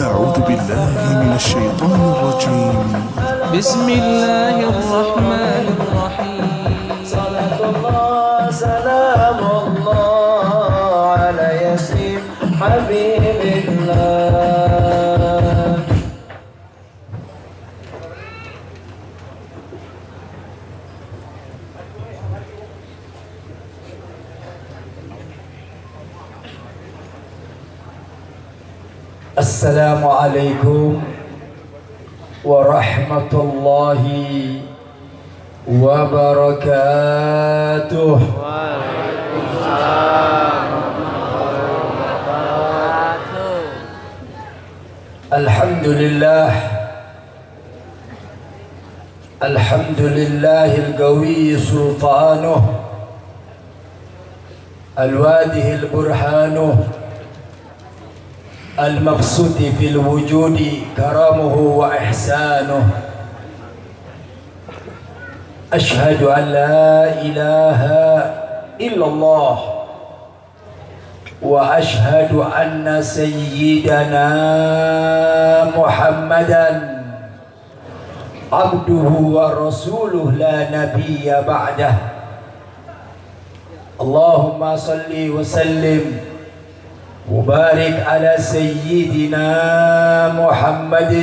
أعوذ بالله من الشيطان الرجيم. بسم الله الرحمن الرحيم. صلاة الله سلام الله على ياسين حبيب الله. Assalamualaikum warahmatullahi wabarakatuh. Alhamdulillah, alhamdulillahil qawi sultanuh, alwadihil burhanuh, المبسوط في الوجود كرمه وإحسانه. أشهد أن لا إله إلا الله وأشهد أن سيدنا محمدا عبده ورسوله لا نبي بعده. اللهم صل وسلم وبارك على سيدنا محمد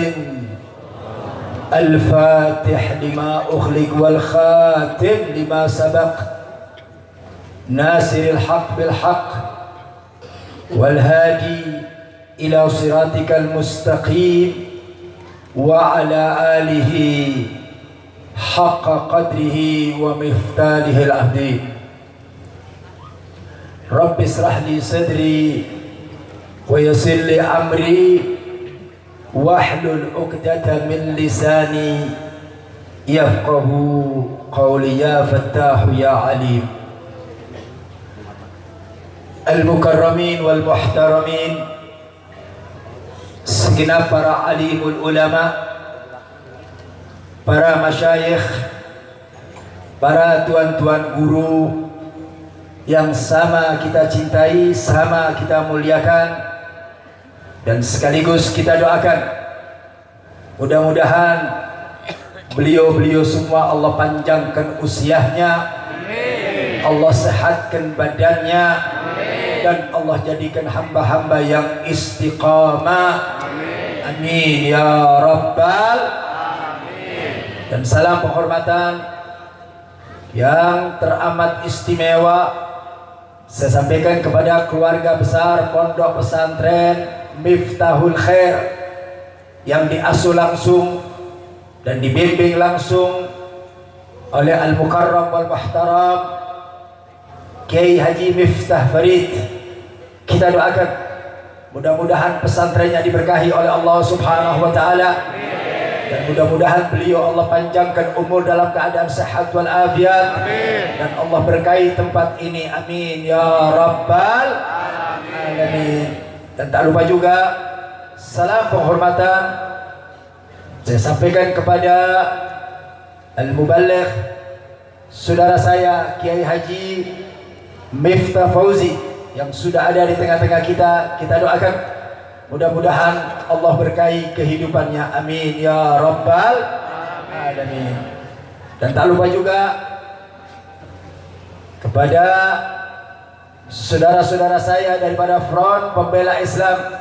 الفاتح لما أخلق والخاتم لما سبق ناصر الحق بالحق والهادي إلى صراطك المستقيم وعلى آله حق قدره ومفتاله العظيم. رب اشرح لي صدري ويسر لي أمري واحلل عقدة من لساني يفقه قولي يا فتاح يا عليم. المكرمين والمحترمين, segenap para alimul ulama, para masyayikh, para tuan-tuan guru yang sama kita cintai, sama kita muliakan, dan sekaligus kita doakan mudah-mudahan beliau-beliau semua Allah panjangkan usianya, Allah sehatkan badannya, dan Allah jadikan hamba-hamba yang istiqamah. Amin ya rabbal alamin. Dan salam penghormatan yang teramat istimewa saya sampaikan kepada keluarga besar Pondok Pesantren Miftahul Khair yang diasuh langsung dan dibimbing langsung oleh Al-Mukarram wal Muhtaram Kiai Haji Miftah Farid. Kita doakan mudah-mudahan pesantrennya diberkahi oleh Allah Subhanahu wa taala, dan mudah-mudahan beliau Allah panjangkan umur dalam keadaan sehat wal afiat, dan Allah berkahi tempat ini. Amin ya rabbal alamin. Dan tak lupa juga salam penghormatan saya sampaikan kepada Al-Muballigh saudara saya Kiai Haji Miftah Fauzi yang sudah ada di tengah-tengah kita. Kita doakan mudah-mudahan Allah berkahi kehidupannya. Amin ya rabbal alamin. Dan tak lupa juga kepada saudara-saudara saya daripada Front Pembela Islam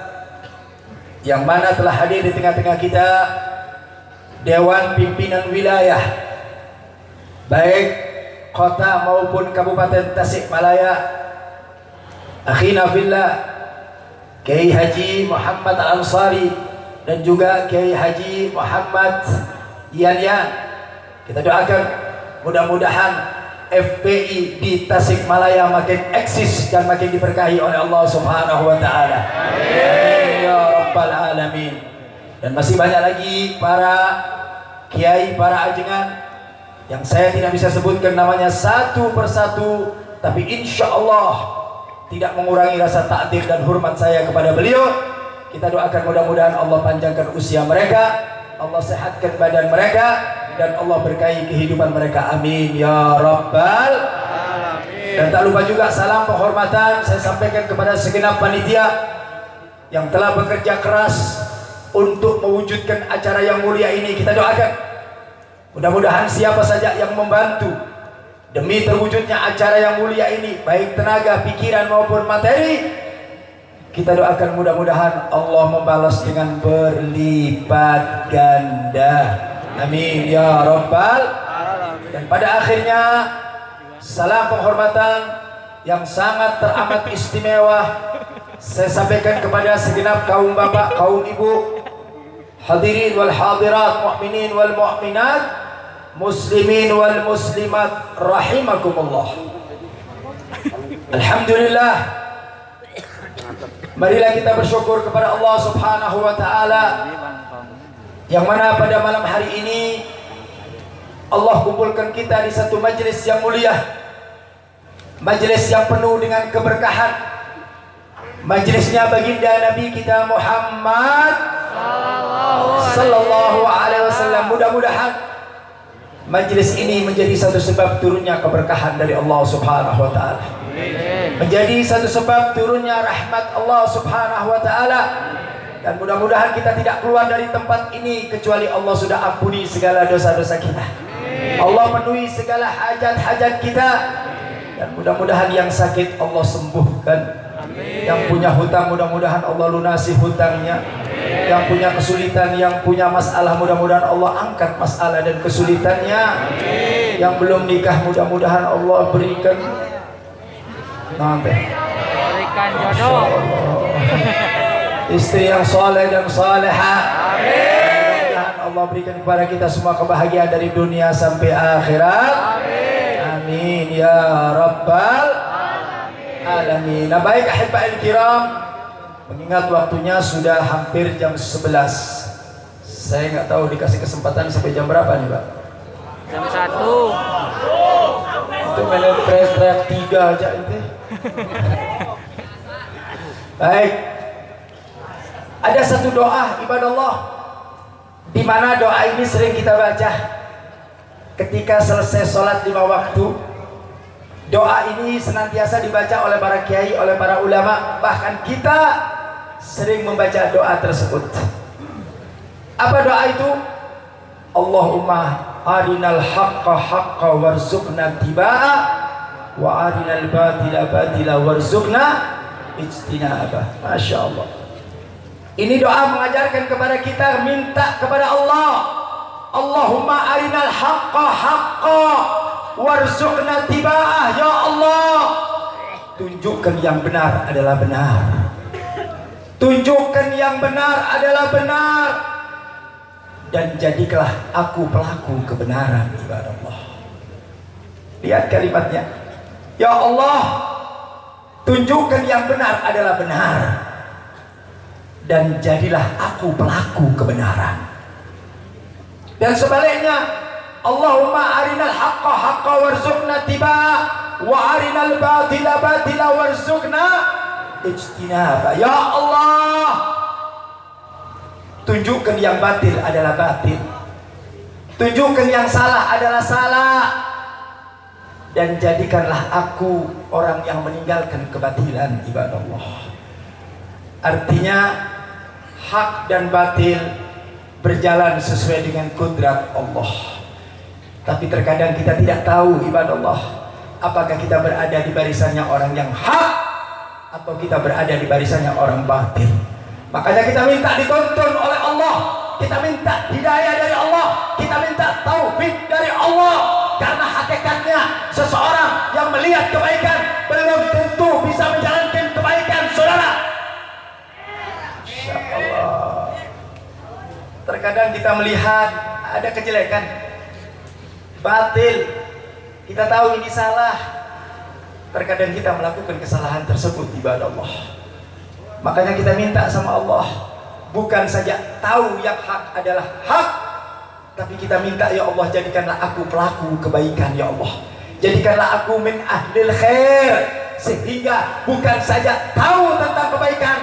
yang mana telah hadir di tengah-tengah kita, Dewan Pimpinan Wilayah baik kota maupun Kabupaten Tasikmalaya, akhina fillah Kiai Haji Muhammad Al-Ansari dan juga Kiai Haji Muhammad Yan. Kita doakan mudah-mudahan FPI di Tasikmalaya makin eksis dan makin diberkahi oleh Allah Subhanahu wa taala. Amin ya rabbal alamin. Dan masih banyak lagi para kiai, para ajengan yang saya tidak bisa sebutkan namanya satu persatu, tapi insya Allah tidak mengurangi rasa takdir dan hormat saya kepada beliau. Kita doakan mudah-mudahan Allah panjangkan usia mereka, Allah sehatkan badan mereka, dan Allah berkahi kehidupan mereka. Amin ya rabbal alamin. Dan tak lupa juga salam penghormatan saya sampaikan kepada segenap panitia yang telah bekerja keras untuk mewujudkan acara yang mulia ini. Kita doakan mudah-mudahan siapa saja yang membantu demi terwujudnya acara yang mulia ini, baik tenaga, pikiran maupun materi, kita doakan mudah-mudahan Allah membalas dengan berlipat ganda. Amin ya rabbal. Dan pada akhirnya salam penghormatan yang sangat teramat istimewa saya sampaikan kepada segenap kaum bapak, kaum ibu, hadirin wal hadirat, mukminin wal mukminat, muslimin wal muslimat rahimakumullah. Alhamdulillah, marilah kita bersyukur kepada Allah Subhanahu wa taala yang mana pada malam hari ini Allah kumpulkan kita di satu majelis yang mulia, majelis yang penuh dengan keberkahan, majelisnya baginda Nabi kita Muhammad sallallahu alaihi wasallam. Mudah-mudahan majelis ini menjadi satu sebab turunnya keberkahan dari Allah Subhanahu wa taala, menjadi satu sebab turunnya rahmat Allah Subhanahu wa taala, dan mudah-mudahan kita tidak keluar dari tempat ini kecuali Allah sudah ampuni segala dosa-dosa kita, Allah penuhi segala hajat-hajat kita, dan mudah-mudahan yang sakit Allah sembuhkan, yang punya hutang mudah-mudahan Allah lunasi hutangnya, yang punya kesulitan, yang punya masalah mudah-mudahan Allah angkat masalah dan kesulitannya, yang belum nikah mudah-mudahan Allah berikan jodoh, istri yang soleh dan soleha. Mudah-mudahan Allah berikan kepada kita semua kebahagiaan dari dunia sampai akhirat. Amin ya rabbal alamin. Nah, baik ahibahil kiram, mengingat waktunya sudah hampir jam 11. Saya nggak tahu dikasih kesempatan sampai jam berapa nih, Pak? Jam 1. Itu main teriak 3 aja itu. Baik. Ada satu doa ibadah Allah, di mana doa ini sering kita baca ketika selesai sholat 5 waktu. Doa ini senantiasa dibaca oleh para kiai, oleh para ulama, bahkan kita sering membaca doa tersebut. Apa doa itu? Allahumma arinal haqqa haqqa warzuqna tibaa wa arinal batila batila warzuqna ijtinabah. Masya Allah. Ini doa mengajarkan kepada kita minta kepada Allah, Allahumma arinal haqqa haqqa warzuqna tibaa. Ya Allah, tunjukkan yang benar adalah benar, tunjukkan yang benar adalah benar, dan jadikanlah aku pelaku kebenaran. Ibadah Allah, lihat kalimatnya, ya Allah, tunjukkan yang benar adalah benar, dan jadilah aku pelaku kebenaran. Dan sebaliknya, Allahumma arinal haqqa haqqa warzuqna tibaa wa arinal batila batila warzuqna ijtinaba. Ya Allah, tunjukkan yang batil adalah batil, tunjukkan yang salah adalah salah, dan jadikanlah aku orang yang meninggalkan kebatilan. Ibadah Allah, artinya hak dan batil berjalan sesuai dengan kudrat Allah. Tapi terkadang kita tidak tahu, ibadah Allah, apakah kita berada di barisannya orang yang hak atau kita berada di barisannya orang batil. Makanya kita minta dituntun oleh Allah, kita minta hidayah dari Allah, kita minta taufik dari Allah, karena hakikatnya seseorang yang melihat kebaikan belum tentu bisa menjalankan kebaikan, saudara. Insya Allah. Terkadang kita melihat ada kejelekan, batil, kita tahu ini salah, terkadang kita melakukan kesalahan tersebut. Ibadah Allah, makanya kita minta sama Allah, bukan saja tahu yang hak adalah hak, tapi kita minta, ya Allah, jadikanlah aku pelaku kebaikan. Ya Allah, jadikanlah aku min ahlil khair, sehingga bukan saja tahu tentang kebaikan,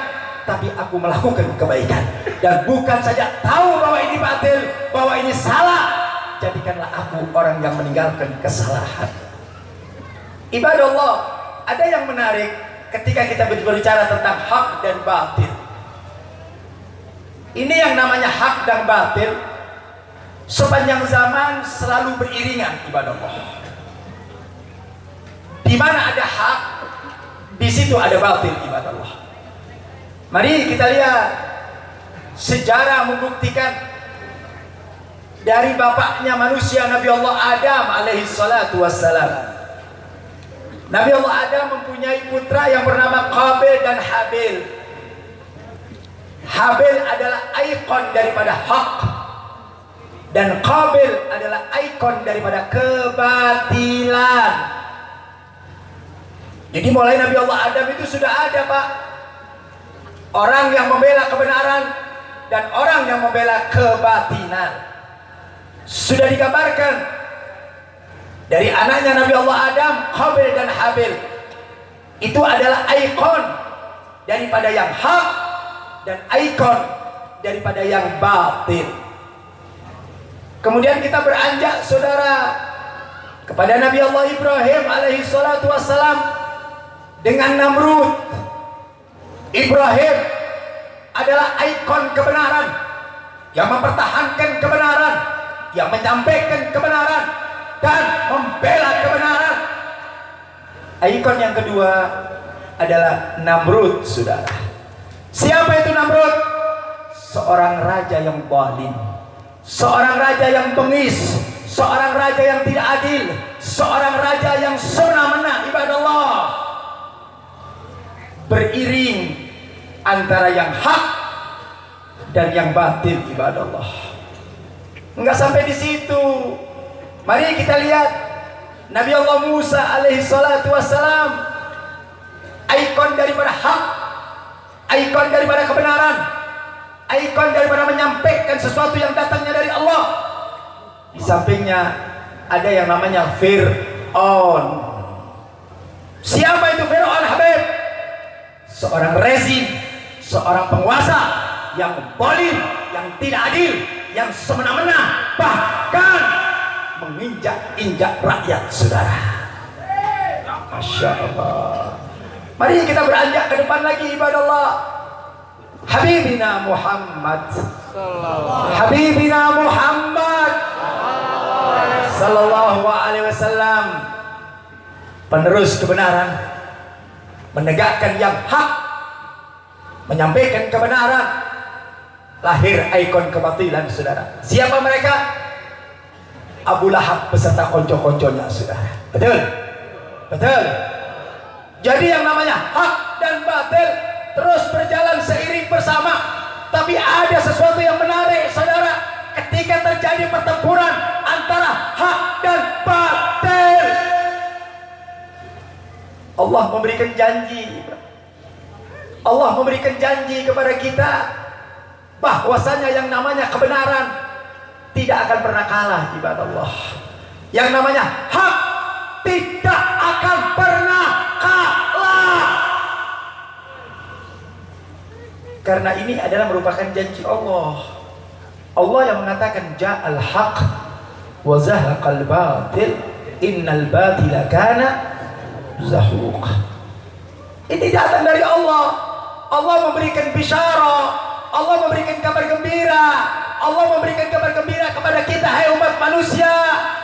tapi aku melakukan kebaikan. Dan bukan saja tahu bahwa ini batil, bahwa ini salah, jadikanlah aku orang yang meninggalkan kesalahan. Ibadah Allah, ada yang menarik ketika kita berbicara tentang hak dan batil. Ini yang namanya hak dan batil sepanjang zaman selalu beriringan ibadah Allah. Di mana ada hak, di situ ada batil ibadah Allah. Mari kita lihat sejarah membuktikan dari bapaknya manusia Nabi Allah Adam alaihi salatu wassalam. Nabi Allah Adam mempunyai putra yang bernama Qabil dan Habil. Habil adalah ikon daripada hak dan Qabil adalah ikon daripada kebatilan. Jadi mulai Nabi Allah Adam itu sudah ada, Pak, orang yang membela kebenaran dan orang yang membela kebatilan. Sudah digambarkan dari anaknya Nabi Allah Adam, Qabil dan Habil. Itu adalah ikon daripada yang hak dan ikon daripada yang batil. Kemudian kita beranjak, saudara, kepada Nabi Allah Ibrahim alaihi salatu wassalam dengan Namrud. Ibrahim adalah ikon kebenaran yang mempertahankan kebenaran, yang menyampaikan kebenaran dan membela kebenaran. Ikon yang kedua adalah Namrud, saudara. Siapa itu Namrud? Seorang raja yang zalim, seorang raja yang bengis, seorang raja yang tidak adil, seorang raja yang semena-mena ibadah Allah. Beriring antara yang hak dan yang batil ibadah Allah. Enggak sampai di situ. Mari kita lihat Nabi Allah Musa alaihi salatu wassalam, ikon daripada hak, ikon daripada kebenaran, ikon daripada menyampaikan sesuatu yang datangnya dari Allah. Di sampingnya ada yang namanya Fir'aun. Siapa itu Fir'aun, Habib? Seorang rezim, seorang penguasa yang zalim, yang tidak adil, yang semena-mena, bahkan menginjak-injak rakyat, saudara. Masya Allah. Mari kita beranjak ke depan lagi ibadah Allah. Habibina Muhammad, Habibina Muhammad sallallahu alaihi wasallam, penerus kebenaran, menegakkan yang hak, menyampaikan kebenaran. Lahir ikon kebatilan, saudara. Siapa mereka? Abu Lahab beserta konco-konconya, saudara. Betul? Betul. Jadi yang namanya hak dan batil terus berjalan seiring bersama. Tapi ada sesuatu yang menarik, saudara, ketika terjadi pertempuran antara hak dan batil. Allah memberikan janji. Allah memberikan janji kepada kita bahwasanya yang namanya kebenaran tidak akan pernah kalah ibadah Allah. Yang namanya hak tidak akan pernah kalah. Karena ini adalah merupakan janji Allah. Allah yang mengatakan ja'al haq wa zahaqal batil innal batila kana zahuq. Ini datang dari Allah. Allah memberikan bisyarah, Allah memberikan kabar gembira, Allah memberikan kabar gembira kepada kita, hai umat manusia,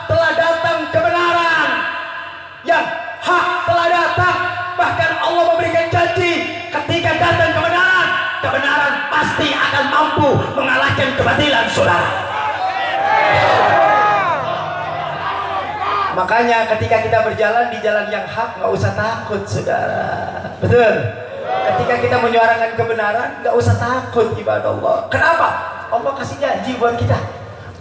telah datang kebenaran, yang hak telah datang. Bahkan Allah memberikan janji, ketika datang kebenaran, kebenaran pasti akan mampu mengalahkan kebatilan, saudara. Makanya ketika kita berjalan di jalan yang hak, nggak usah takut, saudara. Betul? Ketika kita menyuarakan kebenaran, nggak usah takut ibadah Allah. Kenapa? Allah kasih janji buat kita.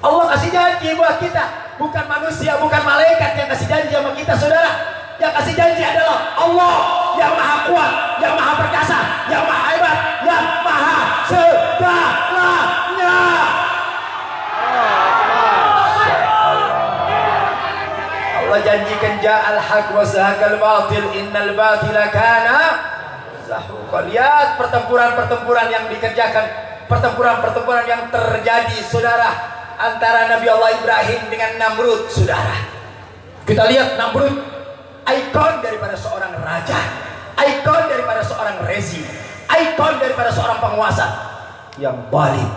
Allah kasih janji buat kita. Bukan manusia, bukan malaikat yang kasih janji sama kita, saudara. Yang kasih janji adalah Allah yang maha kuat, yang maha perkasa, yang maha hebat, yang maha segalanya. Allah janjikan ja'al haq wa zahaqal batil innal batila kana zahuqa. Lihat pertempuran-pertempuran yang dikerjakan, pertempuran-pertempuran yang terjadi, saudara, antara Nabi Allah Ibrahim dengan Namrud, saudara. Kita lihat Namrud, ikon daripada seorang raja, ikon daripada seorang rezim, ikon daripada seorang penguasa. yang zalim,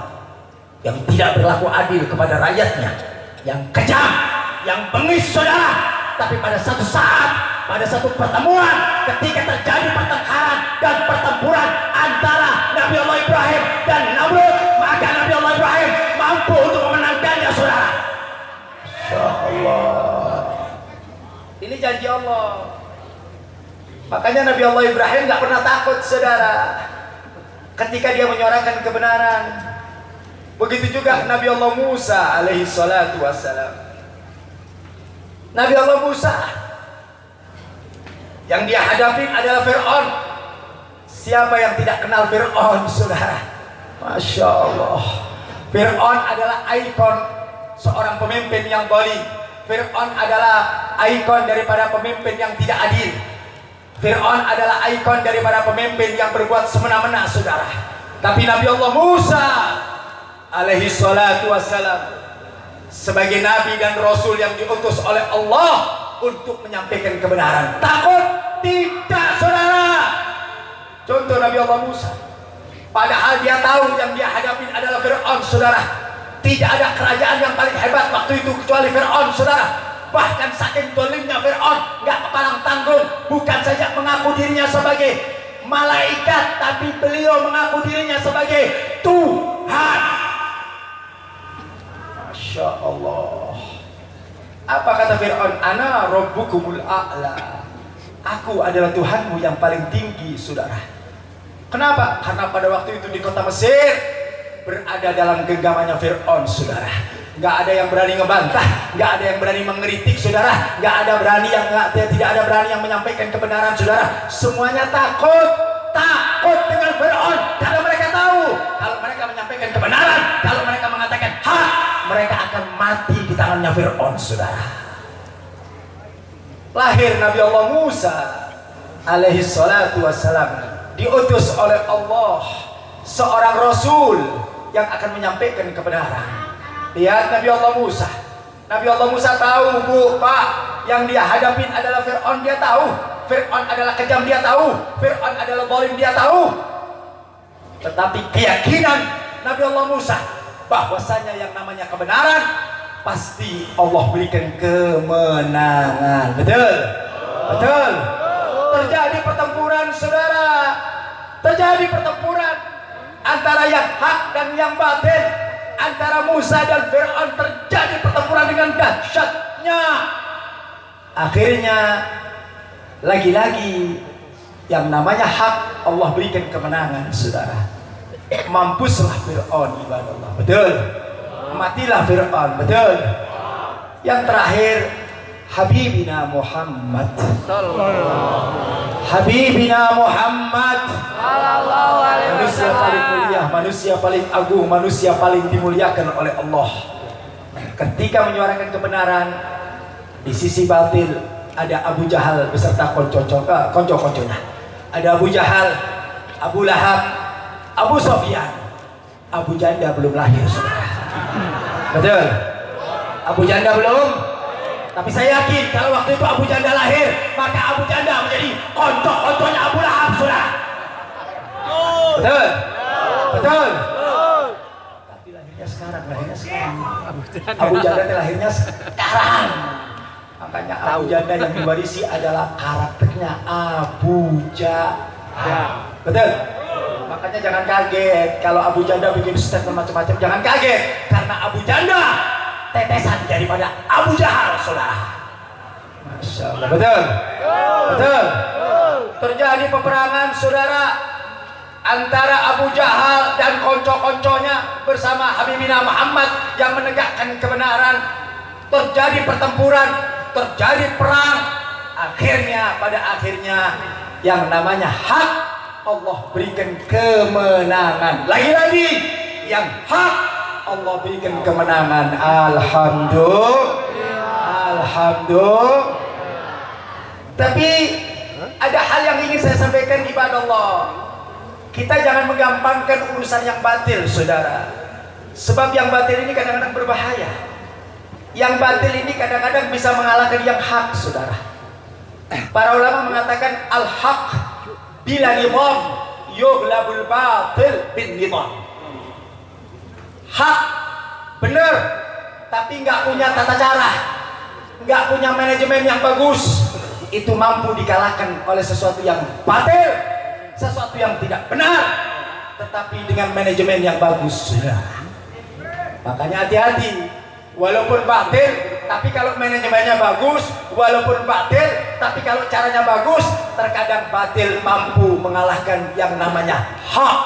yang tidak berlaku adil kepada rakyatnya, yang kejam, yang bengis saudara. Tapi pada satu saat, pada satu pertemuan, ketika terjadi pertengkaran dan pertempuran antara Nabi Allah Ibrahim dan Namrud, maka Nabi Allah Ibrahim mampu untuk memenangkannya saudara. Masya Allah. Ini janji Allah. Makanya Nabi Allah Ibrahim gak pernah takut saudara ketika dia menyuarakan kebenaran. Begitu juga Nabi Allah Musa alaihi salatu wassalam. Nabi Allah Musa yang dia hadapi adalah Fir'aun. Siapa yang tidak kenal Fir'aun saudara? Masya Allah. Fir'aun adalah ikon seorang pemimpin yang zalim. Fir'aun adalah ikon daripada pemimpin yang tidak adil. Fir'aun adalah ikon daripada pemimpin yang berbuat semena-mena saudara. Tapi Nabi Allah Musa alaihi salatu wassalam sebagai nabi dan rasul yang diutus oleh Allah untuk menyampaikan kebenaran, takut? Tidak saudara. Contoh Nabi Allah Musa, padahal dia tahu yang dia hadapi adalah Fir'aun saudara. Tidak ada kerajaan yang paling hebat waktu itu kecuali Fir'aun saudara. Bahkan saking dolimnya Fir'aun gak kepalang tanggung. Bukan saja mengaku dirinya sebagai malaikat, tapi beliau mengaku dirinya sebagai Tuhan. Masya Allah. Apa kata Fir'aun? Ana rabbukumul a'la. Aku adalah Tuhanmu yang paling tinggi saudara. Kenapa? Karena pada waktu itu di kota Mesir berada dalam genggamannya Fir'aun saudara. Nggak ada yang berani ngebantah, nggak ada yang berani mengkritik saudara, tidak ada berani yang menyampaikan kebenaran saudara. Semuanya takut dengan Fir'aun karena mereka tahu kalau mereka menyampaikan kebenaran, kalau mereka mengatakan hak, mereka akan mati di tangannya Fir'aun saudara. Lahir Nabi Allah Musa alaihi salatu wassalam, diutus oleh Allah seorang rasul yang akan menyampaikan kebenaran. Lihat Nabi Allah Musa. Nabi Allah Musa tahu bu, pak, yang dia hadapin adalah Fir'aun, dia tahu. Fir'aun adalah kejam, dia tahu. Fir'aun adalah zalim, dia tahu. Tetapi keyakinan Nabi Allah Musa bahwasanya yang namanya kebenaran pasti Allah berikan kemenangan. Betul? Betul. Terjadi pertempuran saudara. Terjadi pertempuran antara yang hak dan yang batil. Antara Musa dan Fir'aun terjadi pertempuran dengan dahsyatnya. Akhirnya lagi-lagi yang namanya hak Allah berikan kemenangan saudara. Mampuslah Fir'aun ibadah Allah. Betul. Matilah Fir'aun. Betul. Yang terakhir Habibina Muhammad. Habibina Muhammad, manusia paling mulia, manusia paling agung, manusia paling dimuliakan oleh Allah. Ketika menyuarakan kebenaran, di sisi batil ada Abu Jahal beserta konco-konconya. Ada Abu Jahal, Abu Lahab, Abu Sofyan. Abu Janda belum lahir saudara. Betul? Abu Janda belum. Tapi saya yakin kalau waktu itu Abu Janda lahir, maka Abu Janda menjadi konco-konconya Abu Lahab saudara. Betul? Betul? Tapi lahirnya sekarang. Abu Janda lahirnya sekarang. Makanya Abu Janda yang diwarisi adalah karakternya Abu Jahal. Betul? Makanya jangan kaget kalau Abu Janda bikin statement macam-macam. Jangan kaget karena Abu Janda tetesan daripada Abu Jahal saudara. Masya Allah. Betul? Betul? Terjadi peperangan saudara antara Abu Jahal dan konco-konconya bersama Habibina Muhammad yang menegakkan kebenaran. Terjadi pertempuran, terjadi perang. Pada akhirnya yang namanya hak Allah berikan kemenangan. Lagi-lagi yang hak Allah berikan kemenangan. Alhamdulillah. Tapi ada hal yang ingin saya sampaikan ibadah Allah. Kita jangan menggampangkan urusan yang batil saudara. Sebab yang batil ini kadang-kadang berbahaya. Yang batil ini kadang-kadang bisa mengalahkan yang hak saudara. Para ulama mengatakan al-haq bila nizam yughlabul batil bin nizam. hak, benar, tapi nggak punya tata cara, nggak punya manajemen yang bagus, itu mampu dikalahkan oleh sesuatu yang batil, sesuatu yang tidak benar, tetapi dengan manajemen yang bagus. Makanya hati-hati, walaupun batil, tapi kalau manajemennya bagus, walaupun batil, tapi kalau caranya bagus, terkadang batil mampu mengalahkan yang namanya hak.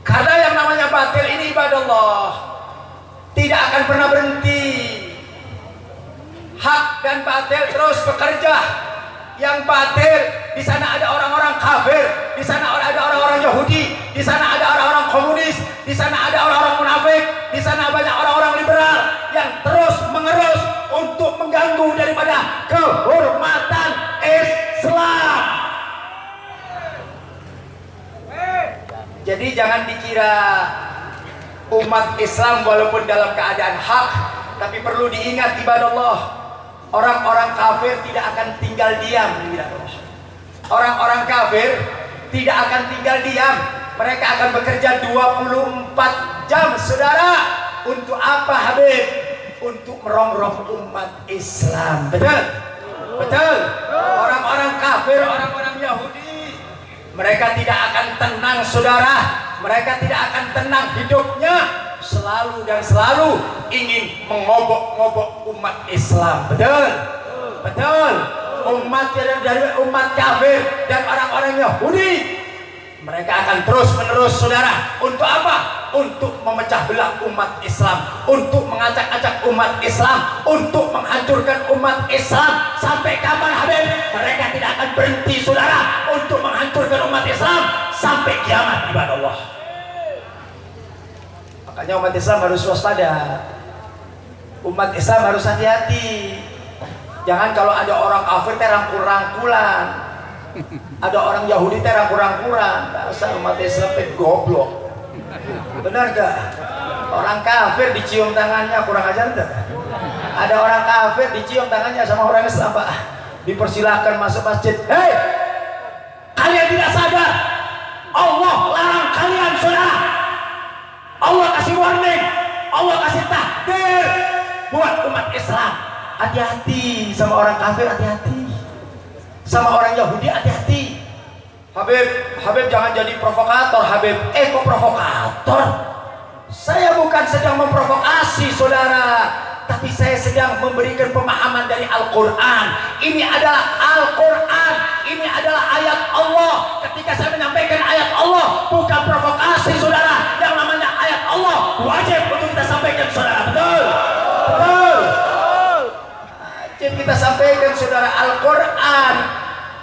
Karena yang namanya batil ini ibadah Allah tidak akan pernah berhenti. Hak dan batil terus bekerja. Yang batil, di sana ada orang-orang kafir, di sana ada orang-orang Yahudi, di sana ada orang-orang komunis, di sana ada orang-orang munafik, di sana banyak orang-orang liberal yang terus mengerus untuk mengganggu daripada kehormatan Islam. Jadi jangan dikira umat Islam walaupun dalam keadaan hak, tapi perlu diingat ibadah Allah, orang-orang kafir tidak akan tinggal diam. Orang-orang kafir tidak akan tinggal diam. Mereka akan bekerja 24 jam, saudara. Untuk apa, Habib? Untuk merongrong umat Islam. Betul? Betul. Orang-orang kafir, orang-orang Yahudi, mereka tidak akan tenang, saudara. Mereka tidak akan tenang hidupnya. Selalu dan selalu ingin mengobok-ngobok umat Islam. Betul? Betul. Umat dari umat kafir dan orang-orang Yahudi, mereka akan terus menerus, saudara. Untuk apa? Untuk memecah belah umat Islam, untuk mengacak-acak umat Islam, untuk menghancurkan umat Islam. Sampai kapan, Habib? Mereka tidak akan berhenti, saudara, untuk menghancurkan umat Islam sampai kiamat ibadah Allah. Makanya umat Islam harus waspada. Umat Islam harus hati-hati. Jangan kalau ada orang kafir teh rangkul-rangkulan, ada orang Yahudi teh rangkul-rangkulan. Dasar umat Islam teh goblok. Benar gak? Orang kafir dicium tangannya, kurang ajar enggak? Ada orang kafir dicium tangannya sama orang Islam, Pak. Dipersilahkan masuk masjid. Hei, kalian tidak sadar? Allah larang kalian, saudara. Allah kasih warning, Allah kasih takdir buat umat Islam. Hati-hati sama orang kafir, hati-hati sama orang Yahudi, hati-hati. Habib jangan jadi provokator, Habib. Kok provokator? Saya bukan sedang memprovokasi, saudara, tapi saya sedang memberikan pemahaman dari Al-Quran. Ini adalah Al-Quran, ini adalah ayat Allah. Ketika saya menyampaikan ayat Allah, bukan provokasi, saudara. Yang namanya ayat Allah wajib untuk kita sampaikan, saudara. Betul? Betul. Wajib kita sampaikan, saudara, Al-Quran.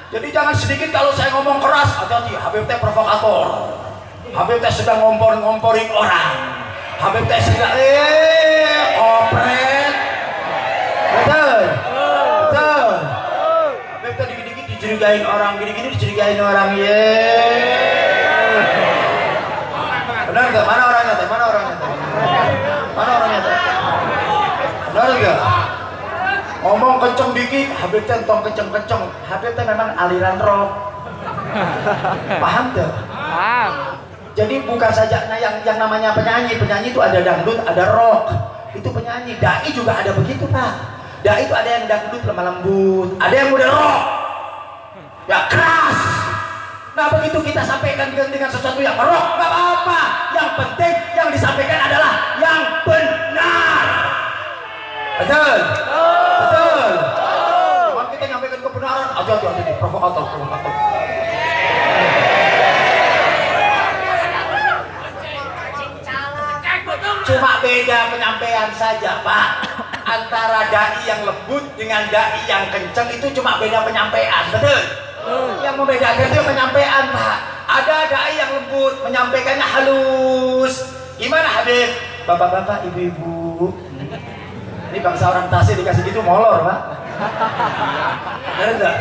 Jadi jangan sedikit kalau saya ngomong keras, hati-hati, Habib teh provokator. Habib teh sedang ngompor-ngomporin orang. Habib teh sedang opret. Betul? Betul. Habib teh dikit-dikit dicurigain orang, gini-gini dicurigain orang. Benar enggak? Mana orangnya teh? Mana orangnya teh? Mana orangnya teh? Benar enggak? Ngomong kenceng dikit, Habib teh entong kenceng-kenceng. Habib teh memang aliran rock. Paham tuh? Paham. Jadi bukan saja yang namanya penyanyi itu ada dangdut, ada rock. Itu penyanyi. Dai juga ada begitu, Pak. Dai itu ada yang dangdut lemah lembut, ada yang udah rock. Ya keras. Nah begitu kita sampaikan dengan sesuatu yang rock, nggak apa-apa. Yang penting yang disampaikan adalah yang benar. Betul? Betul. Kalau kita nyampaikan kebenaran, hati-hati, provokator. Cuma beda penyampaian saja, Pak. Antara dai yang lembut dengan dai yang kencang itu cuma beda penyampaian, betul? Yang membedakan itu penyampaian, Pak. Ada dai yang lembut, menyampaikannya halus. Gimana, Habib? Bapak-bapak, ibu-ibu. Ini bangsa orang Tasik dikasih gitu molor, Pak. Benar enggak?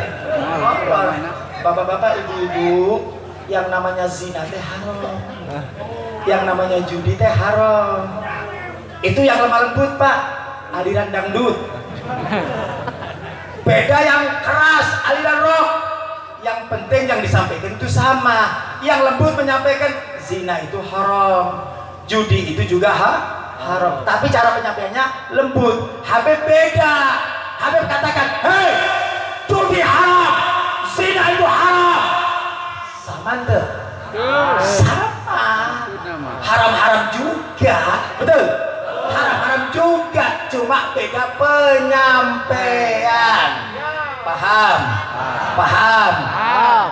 Molor. Bapak-bapak, ibu-ibu, yang namanya zina teh haram. Yang namanya judi teh haram. Itu yang lemah lembut, Pak. Aliran dangdut. Beda yang keras, aliran rock. Yang penting yang disampaikan itu sama. Yang lembut menyampaikan zina itu haram, judi itu juga haram. Tapi cara penyampaiannya lembut. Habib beda. Habib katakan, hei, judi haram, zina itu haram. Sama ente? Sama. Haram-haram juga, betul? Haram-haram juga, cuma beda penyampaian. Paham? Paham?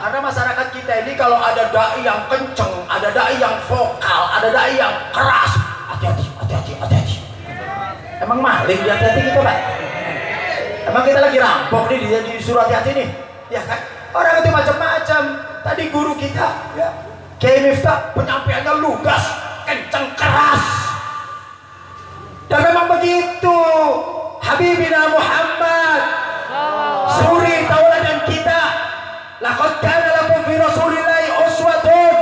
Karena masyarakat kita ini kalau ada dai yang kenceng, ada dai yang vokal, ada dai yang keras, hati-hati, hati-hati, hati-hati. Emang maling di hati-hati kita, Pak? Emang kita lagi rampok nih di surat hati nih, ya kan? Orang itu macam-macam. Tadi guru kita, ya, Kiai Miftah, penyampaiannya lugas, kenceng, keras. Dan memang begitu. Habibina Muhammad, suri tauladan kita. Laqad kana lakum fi Rasulillahi uswatun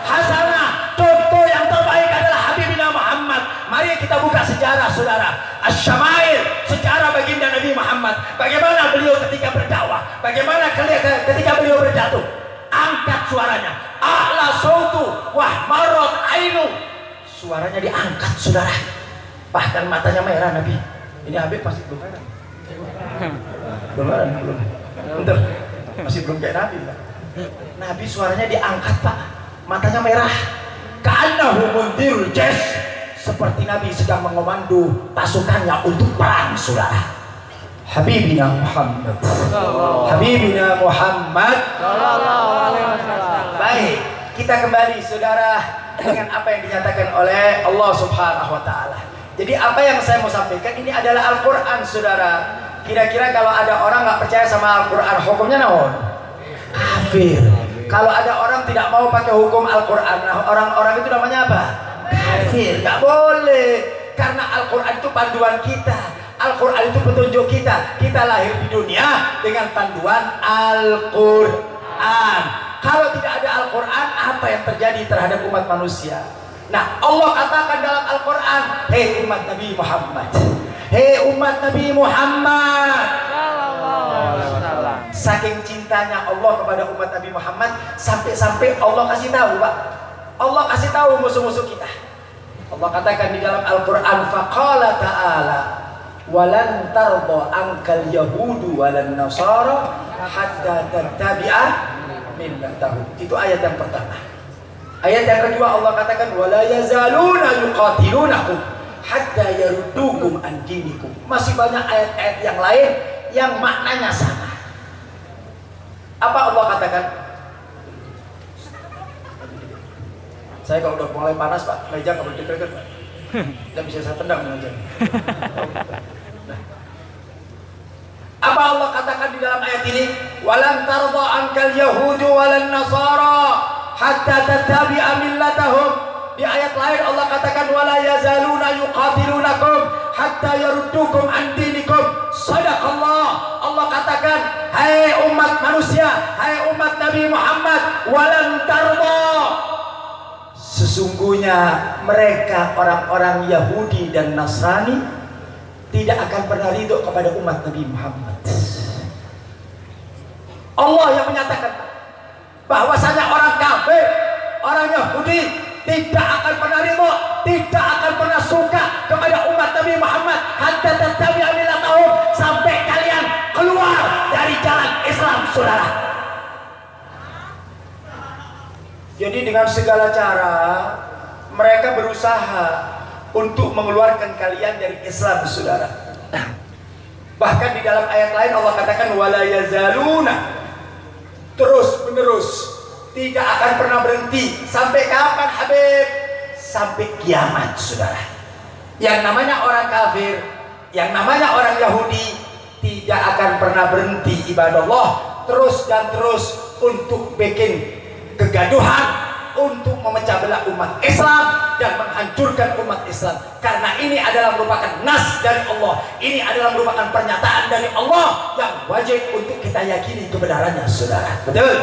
hasanah. Contoh yang terbaik adalah Habibina Muhammad. Mari kita buka sejarah, saudara. Asy-Syama'il, sejarah baginda Nabi Muhammad. Bagaimana beliau ketika berdakwah, bagaimana ketika beliau berjatuh, angkat suaranya. A'la sautu wah marot ainu. Suaranya diangkat, saudara. Bahkan matanya merah Nabi. Ini Habib masih belum merah. Belum merah, belum. Bentar. Masih belum kayak Nabi, Pak. Nabi suaranya diangkat, Pak. Matanya merah. Ka'annahu mundirul jaysh. Seperti Nabi sedang mengomando pasukannya untuk perang, saudara. Habibina Muhammad. Habibina Muhammad. Baik, kita kembali, saudara, dengan apa yang dinyatakan oleh Allah Subhanahu wa taala. Jadi apa yang saya mau sampaikan ini adalah Al-Quran, saudara. Kira-kira kalau ada orang nggak percaya sama Al-Quran, hukumnya naon? Kafir. Kalau ada orang tidak mau pakai hukum Al-Quran, nah orang-orang itu namanya apa? Kafir. Nggak boleh. Karena Al-Quran itu panduan kita. Al-Quran itu petunjuk kita. Kita lahir di dunia dengan panduan Al-Quran. Kalau tidak ada Al-Quran, apa yang terjadi terhadap umat manusia? Nah, Allah katakan dalam Al-Quran, hei umat Nabi Muhammad, hei umat Nabi Muhammad. Saking cintanya Allah kepada umat Nabi Muhammad, sampai-sampai Allah kasih tahu, Pak. Allah kasih tahu musuh-musuh kita. Allah katakan di dalam Al-Quran, faqala ta'ala, walan tarda ankal yahudu walan nasara hatta tattabi'a millatahum. Itu ayat yang pertama. Ayat yang kedua Allah katakan wala yazaluna yuqatilunakum hatta yaruddukum an dinikum. Masih banyak ayat-ayat yang lain yang maknanya sama. Apa Allah katakan? Saya kalau udah mulai panas, Pak, meja nggak boleh deket-deket, Pak. Tidak bisa saya tendang meja. Apa Allah katakan di dalam ayat ini? Walan tarda ankal yahudu walan nasara hatta tattabi'a millatahum. Di ayat lain Allah katakan wala yazaluna yuqatilunakum hatta yaruddukum an dinikum. Sadaqallah. Allah katakan, hai umat manusia, hai umat Nabi Muhammad, walan tarda, sesungguhnya mereka orang-orang Yahudi dan Nasrani tidak akan pernah ridho kepada umat Nabi Muhammad. Allah yang menyatakan bahwasanya orang kafir, orang Yahudi tidak akan pernah ridho, tidak akan pernah suka kepada umat Nabi Muhammad hatta tattabi'a millatahum, sampai kalian keluar dari jalan Islam, saudara. Jadi dengan segala cara mereka berusaha untuk mengeluarkan kalian dari Islam, saudara. Bahkan di dalam ayat lain Allah katakan wala yazaluna, terus menerus, tidak akan pernah berhenti. Sampai kapan, Habib? Sampai kiamat, saudara. Yang namanya orang kafir, yang namanya orang Yahudi tidak akan pernah berhenti ibadah Allah, terus dan terus untuk bikin kegaduhan, untuk memecah belah umat Islam dan menghancurkan umat Islam. Karena ini adalah merupakan nas dari Allah, ini adalah merupakan pernyataan dari Allah yang wajib untuk kita yakini kebenarannya, saudara. Betul?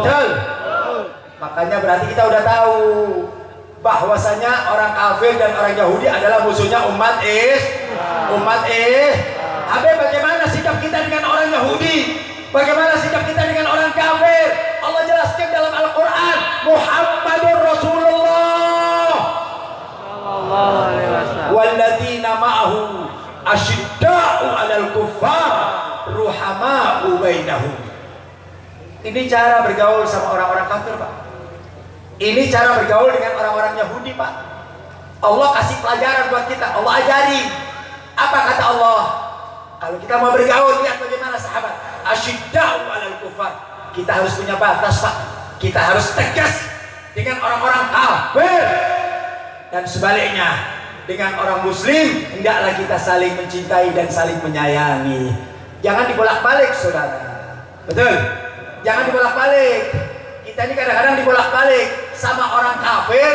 Betul? Makanya berarti kita udah tahu bahwasanya orang kafir dan orang Yahudi adalah musuhnya umat Habib, bagaimana sikap kita dengan orang Yahudi? Bagaimana sikap kita dengan orang kafir? Allah jelaskan dalam Al-Quran, Muhammadur Rasulullah amanu asyidda'u 'alal kuffar ruhama'u bainahum. Ini cara bergaul sama orang-orang kafir, Pak. Ini cara bergaul dengan orang-orang Yahudi, Pak. Allah kasih pelajaran buat kita. Allah ajari. Apa kata Allah? Kalau kita mau bergaul, lihat bagaimana sahabat. Asyidda'u 'alal kuffar. Kita harus punya batas, Pak. Kita harus tegas dengan orang-orang kafir. Dan sebaliknya, dengan orang muslim, hendaklah kita saling mencintai dan saling menyayangi. Jangan dibolak-balik, saudara. Betul? Jangan dibolak-balik. Kita ini kadang-kadang dibolak-balik. Sama orang kafir,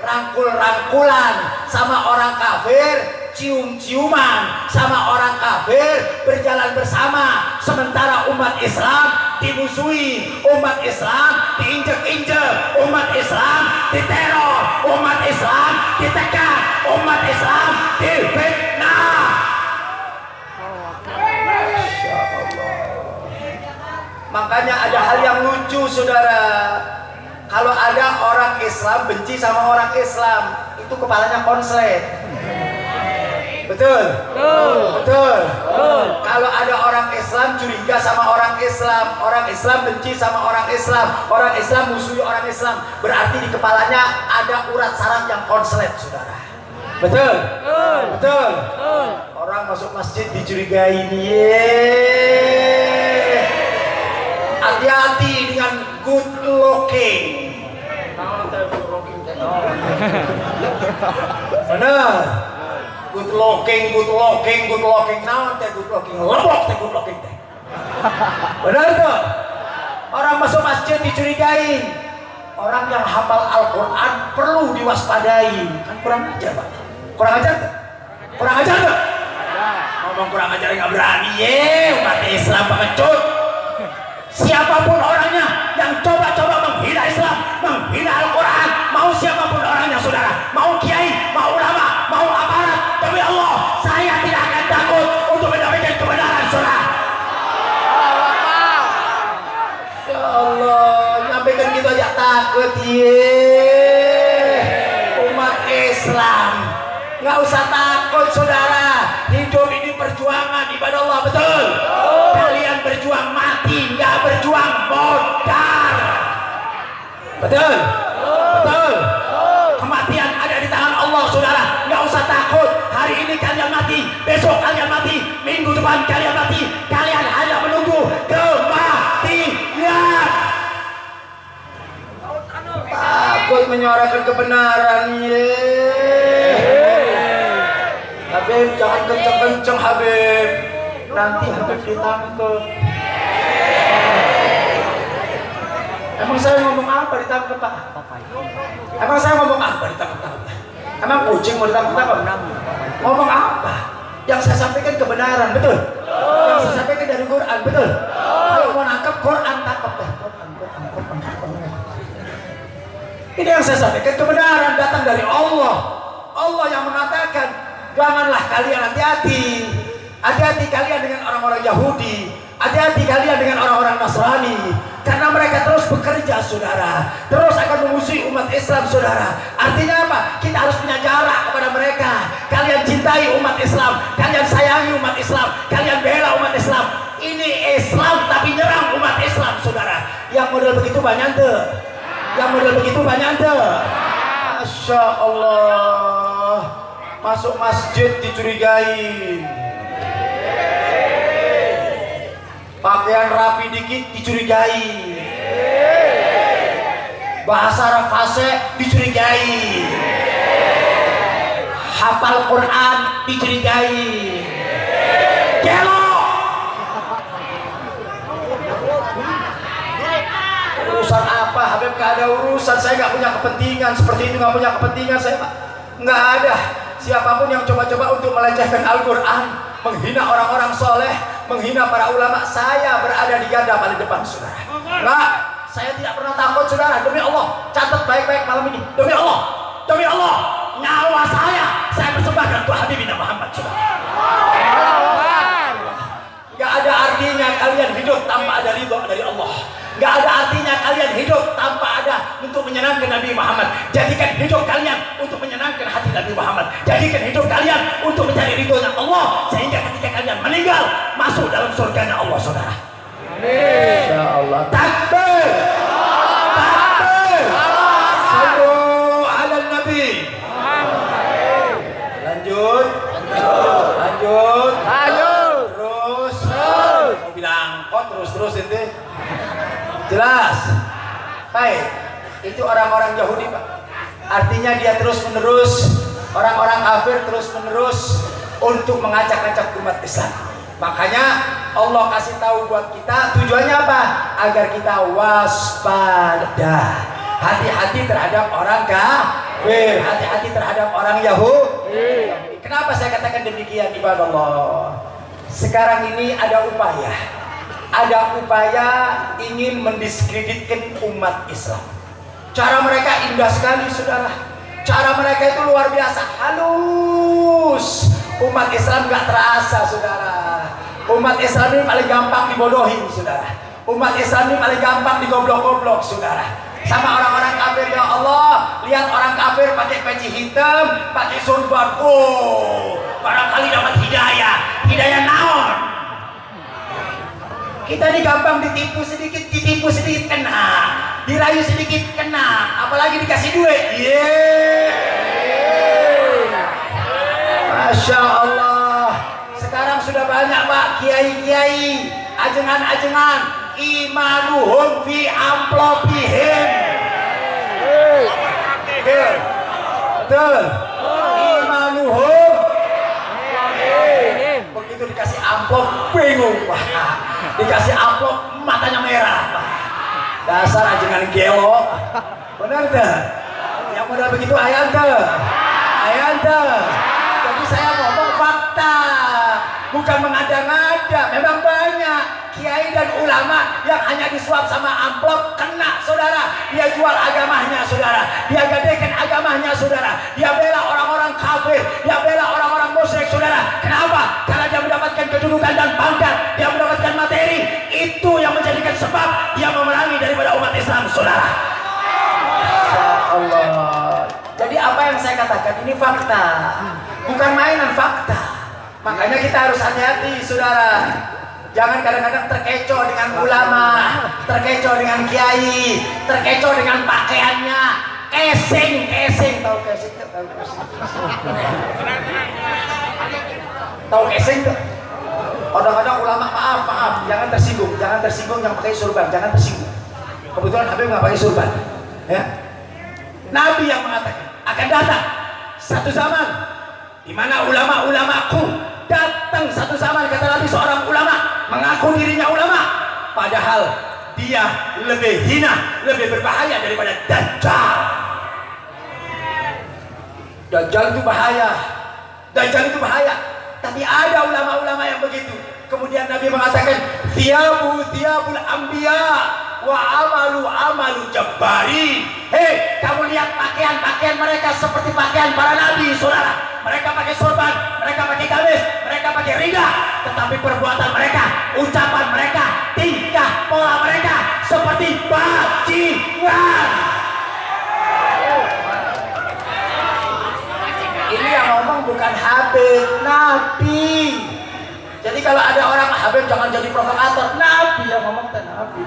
rangkul-rangkulan. Sama orang kafir, cium-ciuman. Sama orang kafir, berjalan bersama. Sementara umat Islam dimusuhi, umat Islam diinjek-injek, umat Islam diteror, umat Islam ditekan, umat Islam difitnah. Masya Allah. Makanya ada hal yang lucu, saudara. Kalau ada orang Islam benci sama orang Islam, itu kepalanya konslet. Betul? Betul. Kalau ada orang Islam curiga sama orang Islam benci sama orang Islam musuhi orang Islam, berarti di kepalanya ada urat saraf yang konslet, saudara. Betul? Betul. Orang masuk masjid dicurigai, hati-hati dengan good looking. Benar. Good looking. Naon teh good looking? Lebok teh good looking teh. Benar tuh? Orang masuk masjid dicurigain. Orang yang hafal Al-Quran perlu diwaspadai. Kan kurang ajar, Pak. Kurang ajar tuh? Kurang ajar tuh? Ngomong kurang ajar nggak berani, umat Islam pengecut. Siapapun orangnya yang coba-coba menghina Islam, menghina Al-Quran, mau siapapun orangnya, saudara, mau kiai, mau ulama, mau aparat, demi Allah, saya tidak akan takut untuk mendapatkan kebenaran, saudara. Ya Allah, nyampaikan gitu aja takut, umat Islam, nggak usah takut, saudara. Hidup ini perjuangan ibadah Allah, betul? Kalian berjuang mati, nggak berjuang modal. Betul? Betul? Kematian ada di tangan Allah, saudara. Nggak usah takut. Hari ini kalian mati, besok kalian mati, minggu depan kalian mati. Kalian hanya menunggu kematian. Takut menyuarakan kebenaran, Habib, jangan kenceng-kenceng, Habib. Nanti Habib ditangkap. Emang saya ngomong apa ditangkap, Pak? Emang saya ngomong apa ditangkap? Emang kucing mau ditangkap? Ngomong apa? Yang saya sampaikan kebenaran, betul? Yang saya sampaikan dari Quran, betul? Kalau mau nangkap Quran, tangkap. Ini yang saya sampaikan kebenaran, datang dari Allah. Allah yang mengatakan, janganlah kalian hati-hati. Hati-hati kalian dengan orang-orang Yahudi. Hati-hati kalian dengan orang-orang Nasrani. Karena mereka terus bekerja, saudara. Terus akan memusuhi umat Islam, saudara. Artinya apa? Kita harus punya jarak kepada mereka. Kalian cintai umat Islam. Kalian sayangi umat Islam. Kalian bela umat Islam. Ini Islam tapi nyerang umat Islam, saudara. Yang model begitu banyak tuh. Yang model begitu banyak tuh. Masya Allah. Masuk masjid dicurigain. Pakaian rapi dikit dicurigai. Bahasa Arab fasih dicurigai. Hafal Quran dicurigai. Gelo. Urusan apa? Habib gak ada urusan. Saya gak punya kepentingan seperti itu. Gak punya kepentingan saya, Pak. Gak ada. Siapapun yang coba-coba untuk melecehkan Al-Quran, menghina orang-orang soleh, menghina para ulama, saya berada di garda paling depan, saudara. Enggak, saya tidak pernah takut, saudara. Demi Allah, catat baik-baik malam ini. Demi Allah, nyawa saya persembahkan untuk Habibina Muhammad, saudara. Enggak ada artinya kalian hidup tanpa ada ridho dari Allah. Enggak ada artinya kalian hidup tanpa ada untuk menyenangkan Nabi Muhammad. Jadikan hidup kalian untuk menyenangkan hati Nabi Muhammad. Jadikan hidup kalian untuk mencari ridhonya Allah, sehingga ketika kalian meninggal masuk dalam surganya Allah, saudara. Amin. Ya Allah. Takbir. Takbir. Sallu ala Nabi. Lanjut. Lanjut. Terus. Mau bilang kok terus ini. Jelas. Baik. Itu orang-orang Yahudi, Pak. Artinya dia terus-menerus, orang-orang kafir terus-menerus untuk mengacak-acak umat Islam. Makanya Allah kasih tahu buat kita, tujuannya apa? Agar kita waspada, hati-hati terhadap orang kafir, hati-hati terhadap orang Yahudi. Kenapa saya katakan demikian, ibadah Allah? Sekarang ini ada upaya ingin mendiskreditkan umat Islam. Cara mereka indah sekali, saudara. Cara mereka itu luar biasa, halus. Umat Islam gak terasa, saudara. Umat Islam ini paling gampang dibodohin, saudara. Umat Islam ini paling gampang digoblok-goblok, saudara. Sama orang-orang kafir, ya Allah. Lihat orang kafir pakai peci hitam, pakai sorban. Oh, barangkali dapat hidayah. Hidayah naon? Kita ini gampang ditipu sedikit kena, dirayu sedikit kena, apalagi dikasih duit. Masya Allah. Sekarang sudah banyak, Pak, kiai-kiai, ajengan-ajengan, imanuhum fi amplopihim. Betul. Imanuhum. Begitu dikasih amplop bingung, Pak. Dikasih amplop matanya merah, Pak. Dasar ajengan gelo. Benar dah. Yang modal begitu ayanta. Jadi saya ngomong fakta, bukan mengada-ngada. Memang banyak kiai dan ulama yang hanya disuap sama amplop kena, saudara. Dia jual agamanya, saudara. Dia gadekan agamanya, saudara. Dia bela orang-orang kafir, dia bela orang-orang musyrik, saudara. Kenapa? Karena dia mendapatkan kedudukan dan pangkat, dia mendapatkan materi. Itu yang menjadikan sebab dia memerangi daripada umat Islam, saudara. Allah. Jadi apa yang saya katakan ini fakta, bukan mainan, fakta. Makanya kita harus hati-hati, saudara. Jangan kadang-kadang terkecoh dengan ulama, terkecoh dengan kiai, terkecoh dengan pakaiannya. Kesing, tahu kesing? Tahu kesing tuh? Kadang-kadang ulama, maaf, jangan tersinggung yang pakai surban, jangan tersinggung. Kebetulan Habib nggak pakai surban, ya. Nabi yang mengatakan akan datang satu zaman di mana ulama-ulamaku datang satu zaman, kata Nabi, seorang ulama mengaku dirinya ulama, padahal dia lebih hina, lebih berbahaya daripada Dajjal. Dajjal itu bahaya. Tapi ada ulama-ulama yang begitu. Kemudian Nabi mengatakan, thiyabul anbiya wa amalu jabbari. Hei, kamu lihat pakaian mereka seperti pakaian para nabi, saudara. Mereka pakai sorban, mereka pakai gamis, mereka pakai rida. Tetapi perbuatan mereka, ucapan mereka, tingkah pola mereka seperti bajingan. Ini yang ngomong bukan Habib, Nabi. Jadi kalau ada orang Habib jangan jadi provokator, Nabi yang ngomong, Nabi.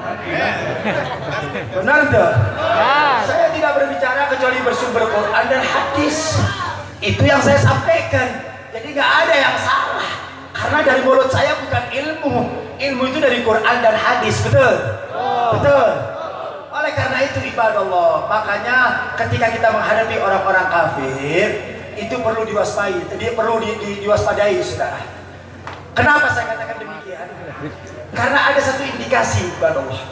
Benar enggak? Saya tidak berbicara kecuali bersumber Quran dan hadis. Itu yang saya sampaikan. Jadi nggak ada yang salah. Karena dari mulut saya bukan ilmu. Ilmu itu dari Quran dan hadis, betul? Betul. Oleh karena itu ibadah Allah, makanya ketika kita menghadapi orang-orang kafir, itu perlu diwaspadai, saudara. Kenapa saya katakan demikian? Karena ada satu indikasi, ibadah Allah.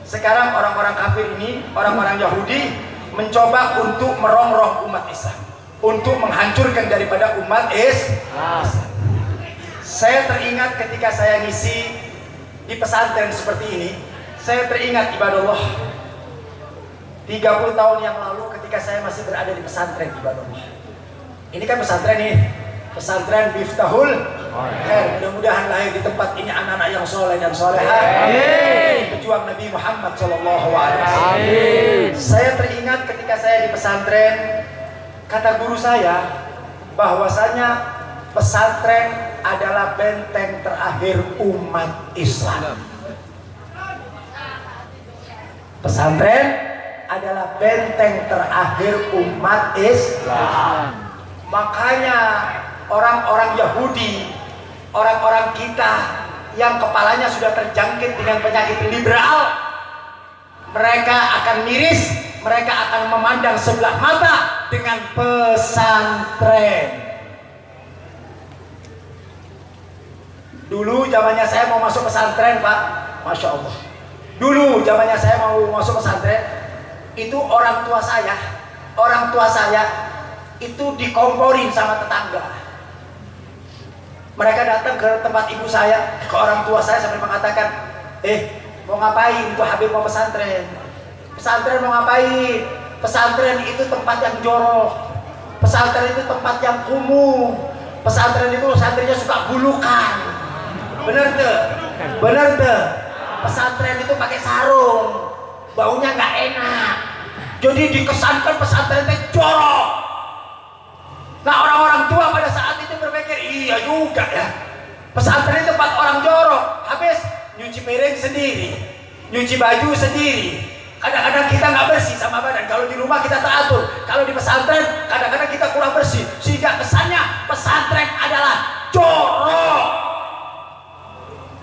Sekarang orang-orang kafir ini, orang-orang Yahudi mencoba untuk merongrong umat Islam, untuk menghancurkan daripada umat Islam. Saya teringat ketika saya ngisi di pesantren seperti ini, saya teringat ibadah Allah 30 tahun yang lalu ketika saya masih berada di pesantren, ibadah Allah. Ini kan pesantren nih, pesantren Miftahul Khair. Mudah-mudahan lahir di tempat ini anak-anak yang soleh dan soleha, pejuang Nabi Muhammad SAW. Saya teringat ketika saya di pesantren, kata guru saya bahwasanya pesantren adalah benteng terakhir umat Islam. Pesantren adalah benteng terakhir umat Islam. Makanya orang-orang Yahudi, orang-orang kita yang kepalanya sudah terjangkit dengan penyakit liberal, mereka akan miris, mereka akan memandang sebelah mata dengan pesantren. Dulu zamannya saya mau masuk pesantren, Pak. Masya Allah. Dulu zamannya saya mau masuk pesantren, itu orang tua saya itu dikomporin sama tetangga. Mereka datang ke tempat ibu saya, ke orang tua saya sambil mengatakan, mau ngapain? Itu Habib mau pesantren. Pesantren mau ngapain? Pesantren itu tempat yang jorok. Pesantren itu tempat yang kumuh. Pesantren itu santrinya suka bulukan. Bener tuh, bener tuh. Pesantren itu pakai sarung, baunya nggak enak. Jadi dikesankan pesantren itu jorok. Nah, orang-orang tua pada saat itu berpikir, iya juga ya. Pesantren itu tempat orang jorok. Habis nyuci piring sendiri, nyuci baju sendiri. Kadang-kadang kita nggak bersih sama badan. Kalau di rumah kita teratur, kalau di pesantren kadang-kadang kita kurang bersih, sehingga kesannya pesantren adalah jorok.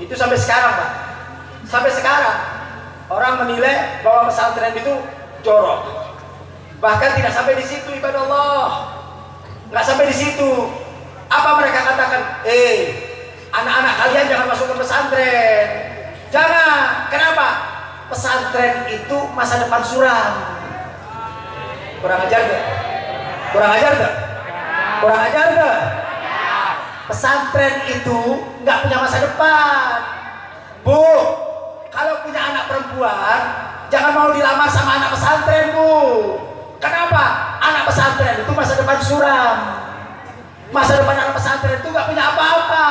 Itu sampai sekarang, Pak. Sampai sekarang orang menilai bahwa pesantren itu jorok. Bahkan tidak sampai di situ, ibadah Allah. Nggak sampai di situ. Apa mereka katakan? Anak-anak kalian jangan masuk ke pesantren. Jangan. Kenapa? Pesantren itu masa depan suram. Kurang ajar gak? Kurang ajar gak? Kurang ajar gak? Pesantren itu nggak punya masa depan. Bu, kalau punya anak perempuan, jangan mau dilamar sama anak pesantren, Bu. Kenapa? Anak pesantren itu masa depan suram. Masa depan anak pesantren itu nggak punya apa-apa.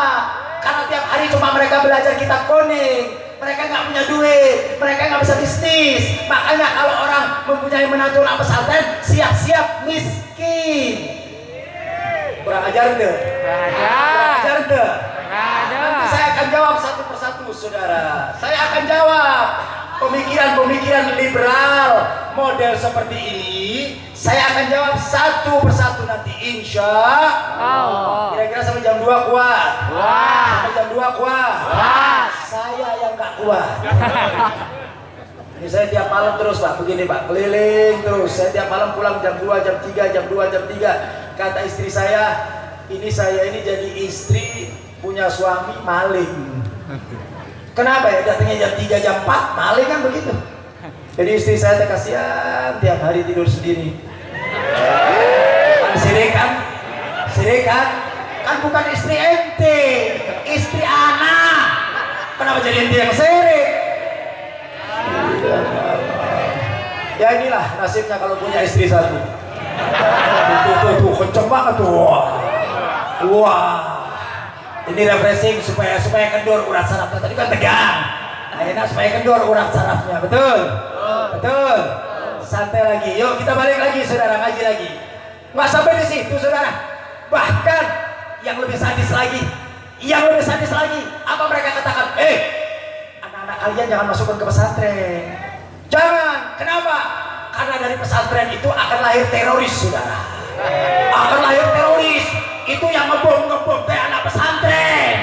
Karena tiap hari cuma mereka belajar kitab kuning. Mereka nggak punya duit, mereka nggak bisa bisnis. Makanya kalau orang mempunyai menantu anak pesantren, siap-siap miskin. Kurang ajar tuh. Kurang ajar tuh. Nanti saya akan jawab satu persatu, saudara. Saya akan jawab pemikiran-pemikiran liberal model seperti ini. Saya akan jawab satu persatu nanti, insya Allah. Kira-kira sampai jam 2 kuat. Sampai jam 2 kuat. Saya yang nggak kuat. Ini saya tiap malam terus, Pak, begini, Pak, keliling terus. Saya tiap malam pulang jam 2, jam 3, jam 2, jam 3. Kata istri saya ini jadi istri punya suami maling. Kenapa ya? Datangnya jam 3, jam 4, maling kan begitu. Jadi istri saya kasihan tiap hari tidur sendiri. Sirik kan? Kan bukan istri ente, istri anak. Kenapa jadi ente yang sirik? Ya inilah nasibnya kalau punya istri satu. Tuh, kenceng banget tuh. Wah. Ini refreshing supaya kendor urat sarafnya. Tadi kan tegang. Nah, enak supaya kendor urat sarafnya. Betul? Betul. Santai lagi. Yuk kita balik lagi, saudara, ngaji lagi. Nggak sampai di situ, saudara. Bahkan yang lebih sadis lagi. Apa mereka katakan? Anak-anak kalian jangan masukkan ke pesantren. Jangan. Kenapa? Karena dari pesantren itu akan lahir teroris, saudara. Akan lahir teroris. Itu yang ngebom anak pesantren.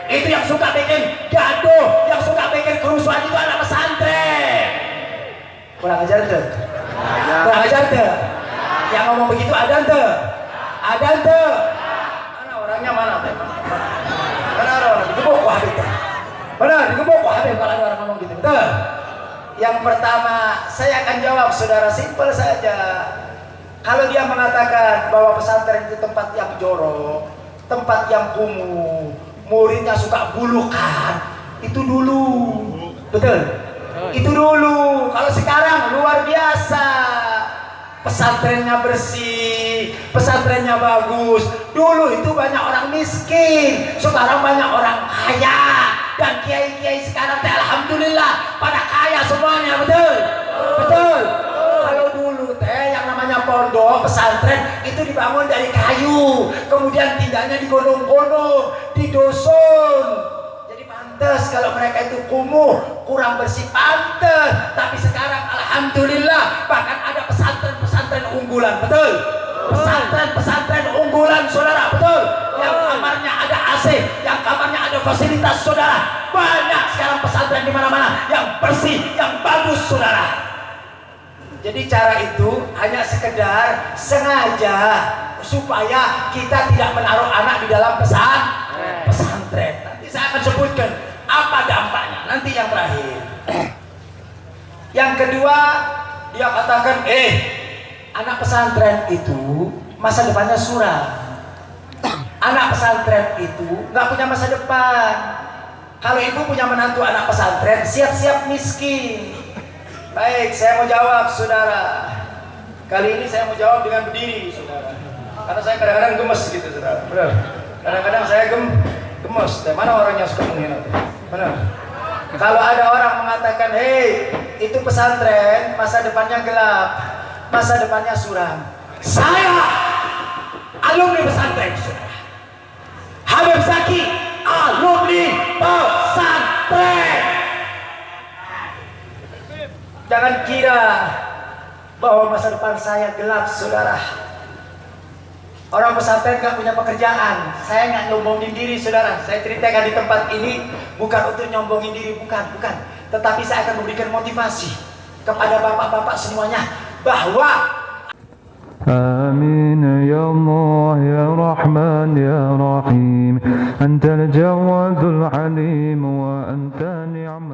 Itu yang suka bikin gaduh, yang suka bikin kerusuhan itu anak pesantren. Kurang ajar tuh. Kurang ajar tuh. Yang ngomong begitu ada tuh. Ada tuh. Mana orangnya mana? Mana orang? Digebuk wah Habib. Benar, digebuk wah Habib kalau ada orang ngomong gitu. Betul. Yang pertama, saya akan jawab, saudara, simpel saja. Kalau dia mengatakan bahwa pesantren itu tempat yang jorok, tempat yang kumuh, muridnya suka bulukan, itu dulu. Betul? Itu dulu. Kalau sekarang luar biasa. Pesantrennya bersih, pesantrennya bagus. Dulu itu banyak orang miskin, sekarang banyak orang kaya. Dan kiai-kiai sekarang alhamdulillah pada kaya semuanya. Betul? Betul. Kalau dulu yang namanya pondok pesantren itu dibangun dari kayu, kemudian tinggalnya di gunung-gunung, di dusun. Jadi pantas kalau mereka itu kumuh, kurang bersih, pantas. Tapi sekarang alhamdulillah bahkan ada pesantren-pesantren unggulan, betul? Pesantren-pesantren unggulan, saudara, betul? Yang kamarnya ada AC, yang kamarnya ada fasilitas, saudara. Banyak sekarang pesantren di mana-mana yang bersih, yang bagus, saudara. Jadi cara itu hanya sekedar sengaja supaya kita tidak menaruh anak di dalam pesantren. Nanti saya akan sebutkan apa dampaknya. Nanti yang terakhir. Yang kedua, dia katakan, anak pesantren itu masa depannya suram. Anak pesantren itu nggak punya masa depan. Kalau ibu punya menantu anak pesantren, siap-siap miskin. Baik, saya mau jawab, saudara. Kali ini saya mau jawab dengan berdiri, saudara. Karena saya kadang-kadang gemes gitu, saudara. Benar. Kadang-kadang saya gemes. Mana orang yang suka menghina? Benar. Kalau ada orang mengatakan, hei, itu pesantren, masa depannya gelap, masa depannya suram. Saya alumni pesantren, saudara. Habib Zaki, alumni pesantren. Jangan kira bahwa masa depan saya gelap, saudara. Orang pesantren gak punya pekerjaan. Saya gak nyombongin diri, saudara. Saya ceritakan di tempat ini bukan untuk nyombongin diri, bukan. Tetapi saya akan memberikan motivasi kepada bapak-bapak semuanya bahwa آمين يا الله يا رحمن يا رحيم أنت الجواد العليم وأنت نعم